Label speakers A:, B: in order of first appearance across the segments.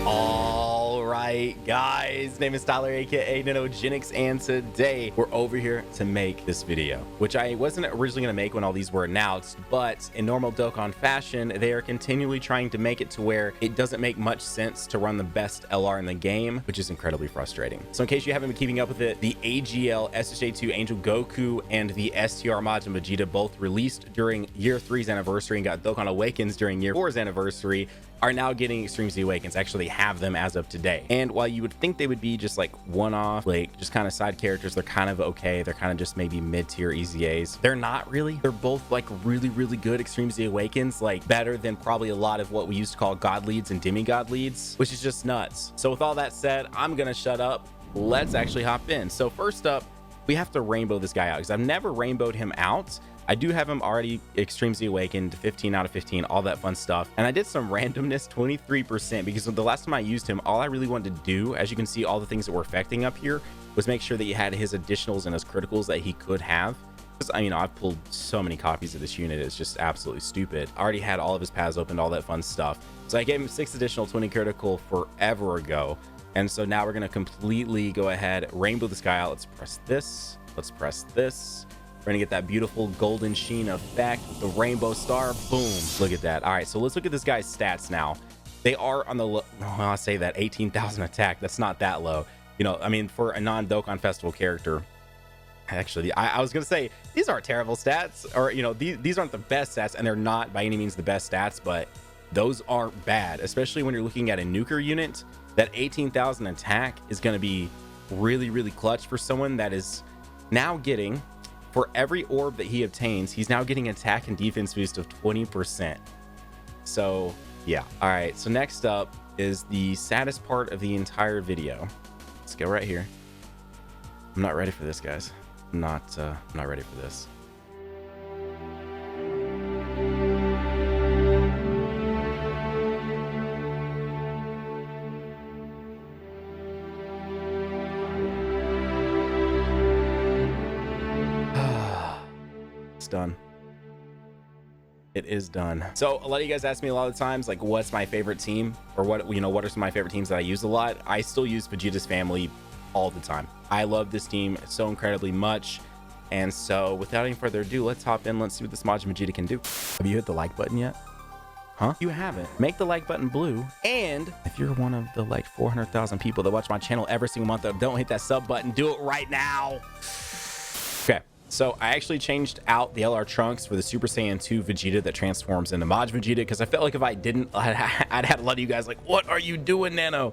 A: All right, guys, name is Tyler, aka Nanogenix, and today we're over here to make this video, which I wasn't originally going to make when all these were announced, but in normal Dokkan fashion, they are continually trying to make it to where it doesn't make much sense to run the best LR in the game, which is incredibly frustrating. So in case you haven't been keeping up with it, the AGL SSJ2 Angel Goku and the STR Majin Vegeta, both released during Year 3's anniversary and got Dokkan Awakens during Year 4's anniversary, are now getting Extreme Z Awakens. Actually have them as of today. And while you would think they would be just like one-off, like just kind of side characters, they're kind of okay. They're kind of just maybe mid-tier EZAs. They're not really. They're both like really, really good Extreme Z Awakens, like better than probably a lot of what we used to call God leads and demigod leads, which is just nuts. So with all that said, I'm gonna shut up. Let's actually hop in. So first up, we have to rainbow this guy out because I've never rainbowed him out. I do have him already Extreme Z Awakened, 15 out of 15, all that fun stuff. And I did some randomness, 23%, because the last time I used him, all I really wanted to do, as you can see, all the things that were affecting up here, was make sure that he had his additionals and his criticals that he could have. Because, I mean, I've pulled so many copies of this unit, it's just absolutely stupid. I already had all of his paths opened, all that fun stuff. So I gave him 6 additional 20 critical forever ago. And so now we're going to completely go ahead, rainbow this guy out. Let's press this. Let's press this. We're gonna get that beautiful golden sheen effect with the rainbow star. Boom. Look at that. All right, so let's look at this guy's stats now. They are on the low. Oh, I'll say that 18,000 attack. That's not that low. You know, I mean, for a non-Dokkan Festival character, actually, I was gonna say these aren't terrible stats, or you know, these aren't the best stats, and they're not by any means the best stats, but those aren't bad, especially when you're looking at a nuker unit. That 18,000 attack is gonna be really, really clutch for someone that is now getting, for every orb that he obtains, he's now getting attack and defense boost of 20%. So yeah. All right, so next up is the saddest part of the entire video. Let's go right here. I'm not ready for this, guys. I'm not ready for this. Done. It is done. So a lot of you guys ask me a lot of times, like, what's my favorite team, or what, you know, what are some of my favorite teams that I use a lot. I still use Vegeta's family all the time. I love this team so incredibly much. And so without any further ado, let's hop in. Let's see what this Majin Vegeta can do. Have you hit the like button yet? Huh? You haven't. Make the like button blue. And if you're one of the like 400,000 people that watch my channel every single month that don't hit that sub button, do it right now. Okay. So I actually changed out the LR Trunks for the Super Saiyan 2 Vegeta that transforms into Majin Vegeta, because I felt like if I didn't, I'd had a lot of you guys like, what are you doing, Nano?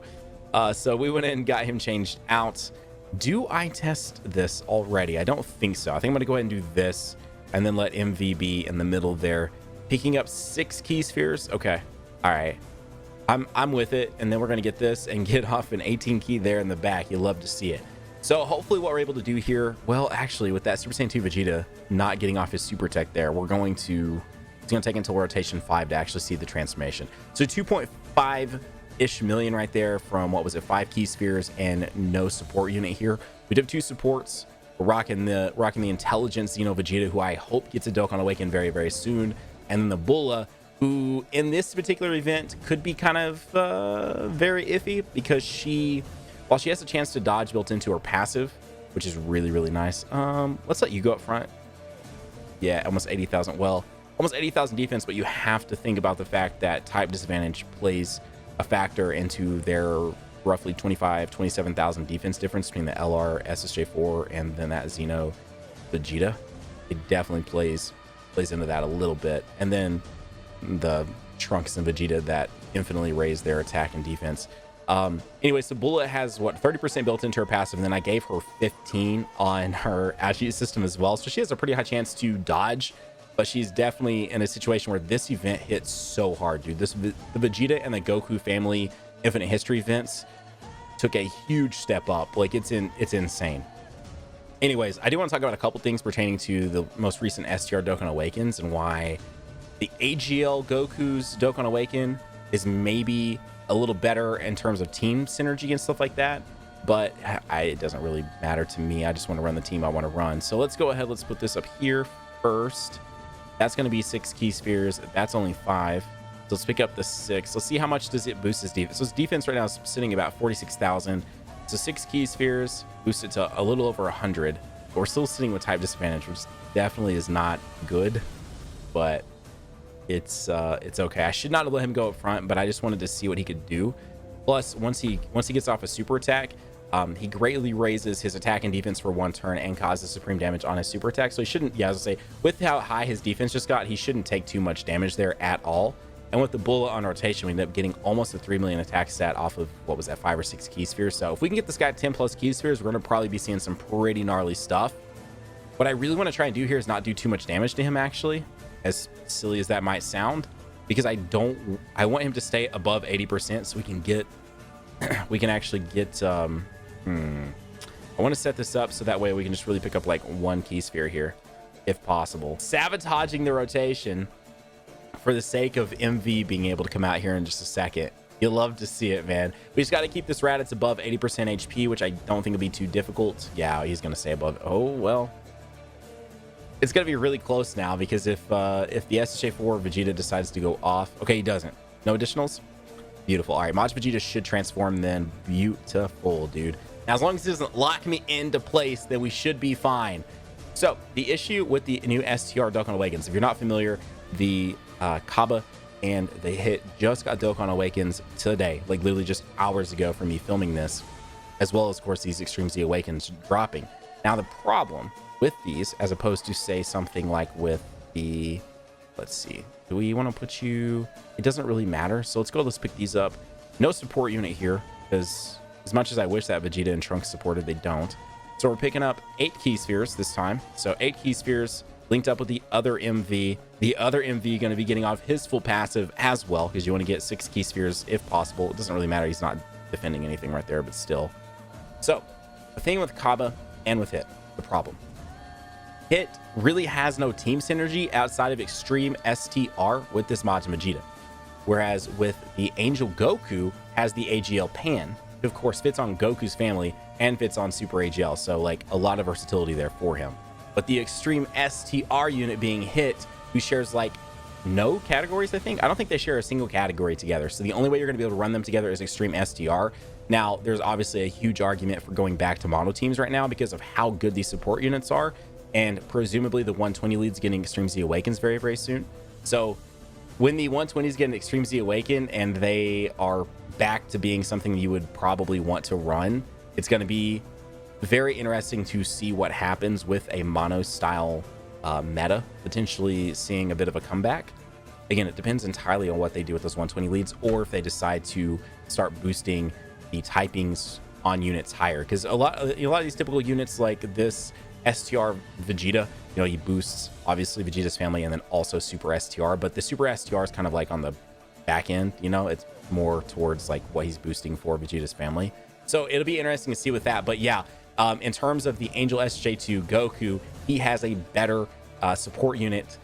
A: So we went in and got him changed out. Do I test this already? I don't think so. I think I'm going to go ahead and do this and then let MV be in the middle there. Picking up 6 key spheres. Okay. All right. I'm with it. And then we're going to get this and get off an 18 key there in the back. You'll love to see it. So hopefully what we're able to do here, well, actually with that Super Saiyan 2 Vegeta not getting off his super tech there, it's going to take until rotation 5 to actually see the transformation. So 2.5-ish million right there from, what was it, 5 key spheres and no support unit here. We do have 2 supports. We're rocking the intelligence Xeno Vegeta, who I hope gets a Dokkan Awaken very, very soon. And then the Bulla, who in this particular event could be kind of very iffy, because while she has a chance to dodge built into her passive, which is really, really nice. Let's let you go up front. Yeah, almost 80,000. Well, almost 80,000 defense, but you have to think about the fact that type disadvantage plays a factor into their roughly 27,000 defense difference between the LR SSJ4 and then that Xeno Vegeta. It definitely plays into that a little bit. And then the Trunks and Vegeta that infinitely raise their attack and defense. Anyway, so Bulla has what, 30% built into her passive, and then I gave her 15 on her attribute system as well, so she has a pretty high chance to dodge, but she's definitely in a situation where this event hits so hard, dude. The Vegeta and the Goku family Infinite History events took a huge step up. Like, it's insane. Anyways, I do want to talk about a couple things pertaining to the most recent STR Dokkan Awakens and why the AGL Goku's Dokkan Awaken is maybe a little better in terms of team synergy and stuff like that, but it doesn't really matter to me. I just want to run the team I want to run. So let's go ahead. Let's put this up here first. That's going to be 6 key spheres. That's only 5. let's pick up the 6. Let's see how much does it boost his defense. So his defense right now is sitting about 46,000. So 6 key spheres boost it to a little over 100. But we're still sitting with type disadvantage, which definitely is not good, but it's okay. I should not have let him go up front, but I just wanted to see what he could do. Plus, once he gets off a super attack, he greatly raises his attack and defense for 1 turn and causes supreme damage on his super attack. So he shouldn't, yeah, as I say, with how high his defense just got, he shouldn't take too much damage there at all. And with the bullet on rotation, we end up getting almost a 3 million attack stat off of, what was that, 5 or 6 key spheres. So if we can get this guy 10 plus key spheres, we're going to probably be seeing some pretty gnarly stuff. What I really want to try and do here is not do too much damage to him, actually, as silly as that might sound, because I want him to stay above 80% so we can get, we can actually get, I want to set this up so that way we can just really pick up like 1 key sphere here, if possible. Sabotaging the rotation for the sake of MV being able to come out here in just a second. You'll love to see it, man. We just got to keep this Raditz above 80% HP, which I don't think will be too difficult. Yeah, he's going to stay above. Oh, well. It's going to be really close now, because if the SHA4 Vegeta decides to go off. Okay, he doesn't. No additionals? Beautiful. All right, Majin Vegeta should transform then. Beautiful, dude. Now, as long as it doesn't lock me into place, then we should be fine. So, the issue with the new STR Dokkan Awakens, if you're not familiar, the Kaba and the Hit just got Dokkan Awakens today, like literally just hours ago from me filming this, as well as, of course, these Extreme Z Awakens dropping. Now, the problem with these, as opposed to, say, something like with the, let's see, do we want to put you, it doesn't really matter. So let's pick these up. No support unit here, because as much as I wish that Vegeta and Trunks supported, they don't. So we're picking up 8 key spheres this time. So 8 key spheres linked up with the other MV. The other MV going to be getting off his full passive as well, because you want to get 6 key spheres if possible. It doesn't really matter. He's not defending anything right there, but still. So the thing with Kaba and with Hit, the problem. Hit really has no team synergy outside of Extreme STR with this Majin Vegeta. Whereas with the Angel Goku has the AGL Pan, who of course fits on Goku's family and fits on Super AGL. So like a lot of versatility there for him. But the Extreme STR unit being Hit, who shares like no categories, I think. I don't think they share a single category together. So the only way you're going to be able to run them together is Extreme STR. Now, there's obviously a huge argument for going back to mono teams right now because of how good these support units are. And presumably the 120 lead's getting Extreme Z Awakens very, very soon. So when the 120s get an Extreme Z Awaken and they are back to being something you would probably want to run, it's going to be very interesting to see what happens with a mono style meta, potentially seeing a bit of a comeback. Again, it depends entirely on what they do with those 120 leads, or if they decide to start boosting the typings on units higher. Because a lot of these typical units like this STR Vegeta, you know, he boosts obviously Vegeta's family and then also Super STR, but the Super STR is kind of like on the back end, you know, it's more towards like what he's boosting for Vegeta's family. So it'll be interesting to see with that. But yeah, in terms of the Angel SJ2 Goku, he has a better support unit,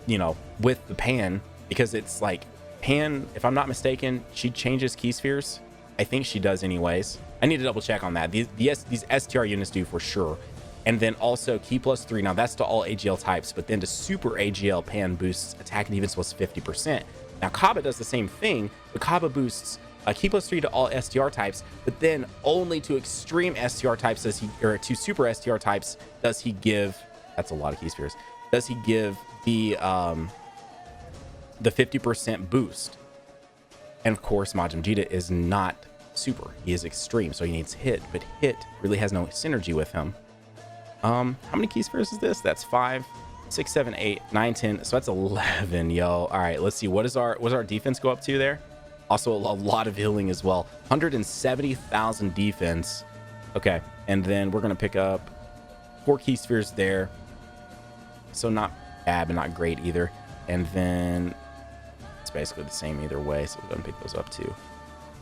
A: you know, with the Pan, because it's like Pan, if I'm not mistaken, she changes key spheres. I think she does anyways. I need to double check on that. These STR units do for sure. And then also Key plus 3. Now that's to all AGL types, but then to Super AGL, Pan boosts attack and defense plus 50%. Now Kaba does the same thing, but Kaba boosts Key plus 3 to all STR types, but then only to Extreme STR types does he, or to Super STR types does he give. That's a lot of key spheres. Does he give the 50% boost? And of course, Majin Vegeta is not Super. He is Extreme, so he needs Hit, but Hit really has no synergy with him. How many key spheres is this? That's 5, 6, 7, 8, 9, 10. So that's 11, yo. All right, let's see. What does our defense go up to there? Also a lot of healing as well. 170,000 defense. Okay, and then we're gonna pick up 4 key spheres there. So not bad, but not great either. And then it's basically the same either way. So we're gonna pick those up too.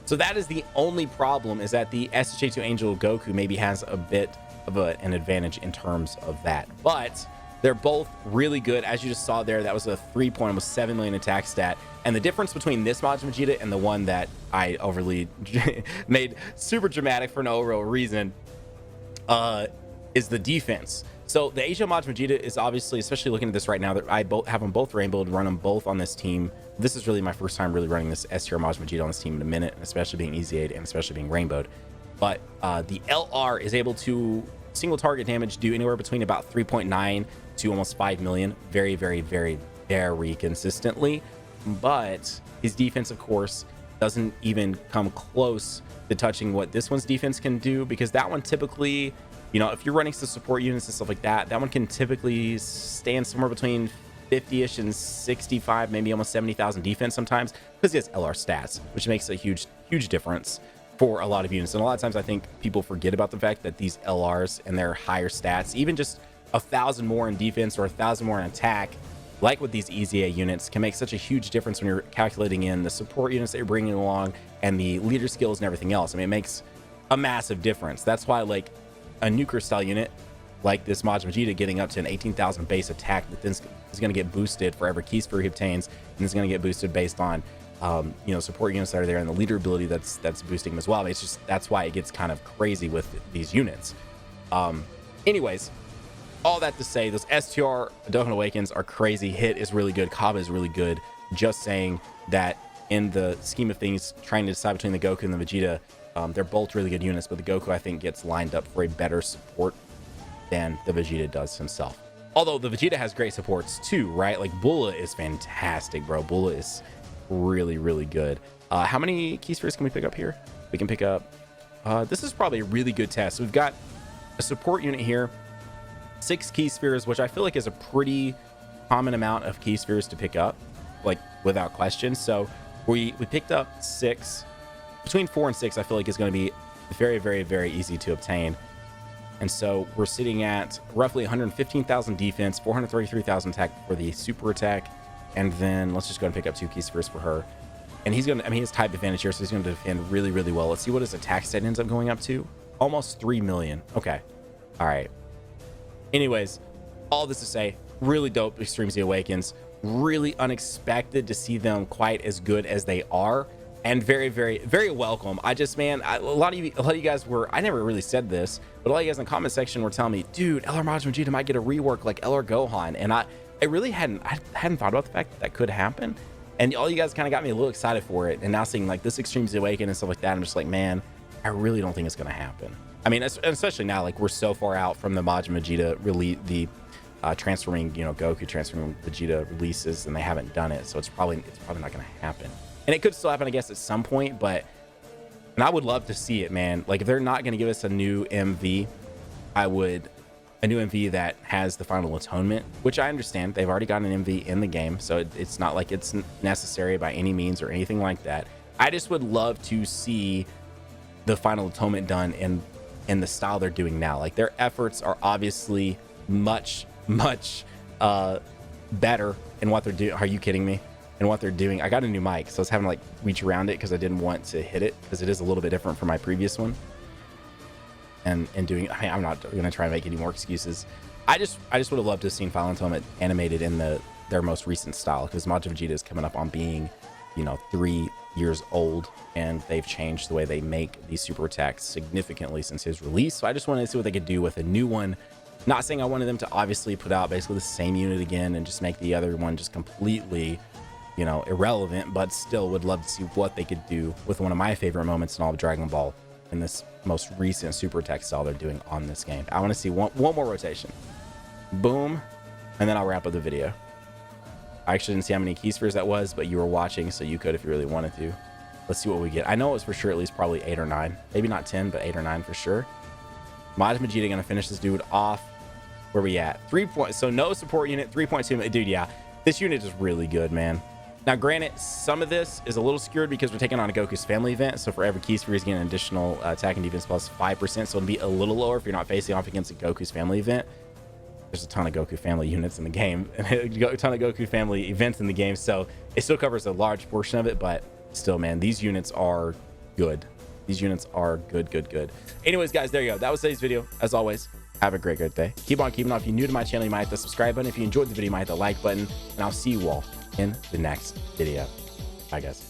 A: So that is the only problem, is that the SJ2 Angel Goku maybe has a bit of an advantage in terms of that, but they're both really good. As you just saw there, that was a 3.7 million attack stat, and the difference between this Majin Vegeta and the one that I overly made super dramatic for no real reason is the defense. So the EZA Majin Vegeta is obviously, especially looking at this right now, that I have them both rainbowed, run them both on this team This is really my first time really running this S tier Majin Vegeta on this team in a minute, especially being EZA'd and especially being rainbowed. But the LR is able to single target damage do anywhere between about 3.9 to almost 5 million very, very, very, very consistently. But his defense, of course, doesn't even come close to touching what this one's defense can do, because that one typically, you know, if you're running some support units and stuff like that, that one can typically stand somewhere between 50-ish and 65, maybe almost 70,000 defense sometimes, because he has LR stats, which makes a huge difference for a lot of units. And a lot of times I think people forget about the fact that these LRs and their higher stats, even just 1,000 more in defense or 1,000 more in attack, like with these EZA units, can make such a huge difference when you're calculating in the support units that you're bringing along and the leader skills and everything else. I mean, it makes a massive difference. That's why, like, a nuker style unit like this Majin Vegeta getting up to an 18,000 base attack that then is going to get boosted for every key sphere he obtains, and it's going to get boosted based on you know, support units that are there and the leader ability that's boosting him as well. I mean, it's just, that's why it gets kind of crazy with these units. Anyways, all that to say, those STR Dokkan Awakens are crazy. Hit is really good, Kaba is really good. Just saying that in the scheme of things, trying to decide between the Goku and the Vegeta, they're both really good units, but the Goku, I think, gets lined up for a better support than the Vegeta does himself. Although the Vegeta has great supports too, right? Like Bulla is fantastic, bro. Bulla is really, really good. How many key spheres can we pick up here? We can pick up, this is probably a really good test. We've got a support unit here, 6 key spheres, which I feel like is a pretty common amount of key spheres to pick up, like without question. So we picked up 6. Between 4 and 6, I feel like is going to be very, very, very easy to obtain. And so we're sitting at roughly 115,000 defense, 433,000 attack for the super attack. And then let's just go and pick up 2 key spheres for her. And he's going to, I mean, he has type advantage here, so he's going to defend really, really well. Let's see what his attack stat ends up going up to. Almost 3 million. Okay. All right. Anyways, all this to say, really dope Extreme Z Awakens. Really unexpected to see them quite as good as they are. And very, very, very welcome. I just, man, a lot of you guys were, I never really said this, but a lot of you guys in the comment section were telling me, dude, LR Majin Vegeta might get a rework like LR Gohan. And I really hadn't thought about the fact that that could happen. And all you guys kind of got me a little excited for it. And now seeing like this Extreme Z Awaken and stuff like that, I'm just like, man, I really don't think it's going to happen. I mean, especially now, like we're so far out from the Majin Vegeta release, the transforming, you know, Goku transforming Vegeta releases, and they haven't done it. So it's probably not going to happen. And it could still happen, I guess, at some point, but and I would love to see it, man. Like if they're not going to give us a new MV, a new MV that has the final atonement, which I understand they've already got an MV in the game, so it's not like it's necessary by any means or anything like that. I just would love to see the final atonement done in the style they're doing now. Like their efforts are obviously much better in what they're doing. Are you kidding me? And what they're doing. I got a new mic, so I was having to like reach around it because I didn't want to hit it, because it is a little bit different from my previous one. And doing, I mean, I'm not gonna try and make any more excuses. I just would have loved to have seen Final Atonement animated in their most recent style, because Majin Vegeta is coming up on being, you know, 3 years old, and they've changed the way they make these super attacks significantly since his release. So I just wanted to see what they could do with a new one. Not saying I wanted them to obviously put out basically the same unit again and just make the other one just completely, you know, irrelevant, but still would love to see what they could do with one of my favorite moments in all of Dragon Ball in this most recent super attack style they're doing on this game. I want to see one more rotation. Boom. And then I'll wrap up the video. I actually didn't see how many key spheres that was, but you were watching, so you could if you really wanted to. Let's see what we get. I know it was for sure at least probably 8 or 9. Maybe not 10, but 8 or 9 for sure. Majin Vegeta gonna finish this dude off. Where we at? 3 points. So no support unit, 3.2. Dude, yeah. This unit is really good, man. Now, granted, some of this is a little skewed because we're taking on a Goku's family event. So for every key sphere, he's getting an additional attack and defense plus 5%. So it'll be a little lower if you're not facing off against a Goku's family event. There's a ton of Goku family units in the game, and a ton of Goku family events in the game. So it still covers a large portion of it, but still, man, these units are good. These units are good. Anyways, guys, there you go. That was today's video. As always, have a great day. Keep on keeping on. If you're new to my channel, you might hit the subscribe button. If you enjoyed the video, you might hit the like button, and I'll see you all in the next video. Bye, guys.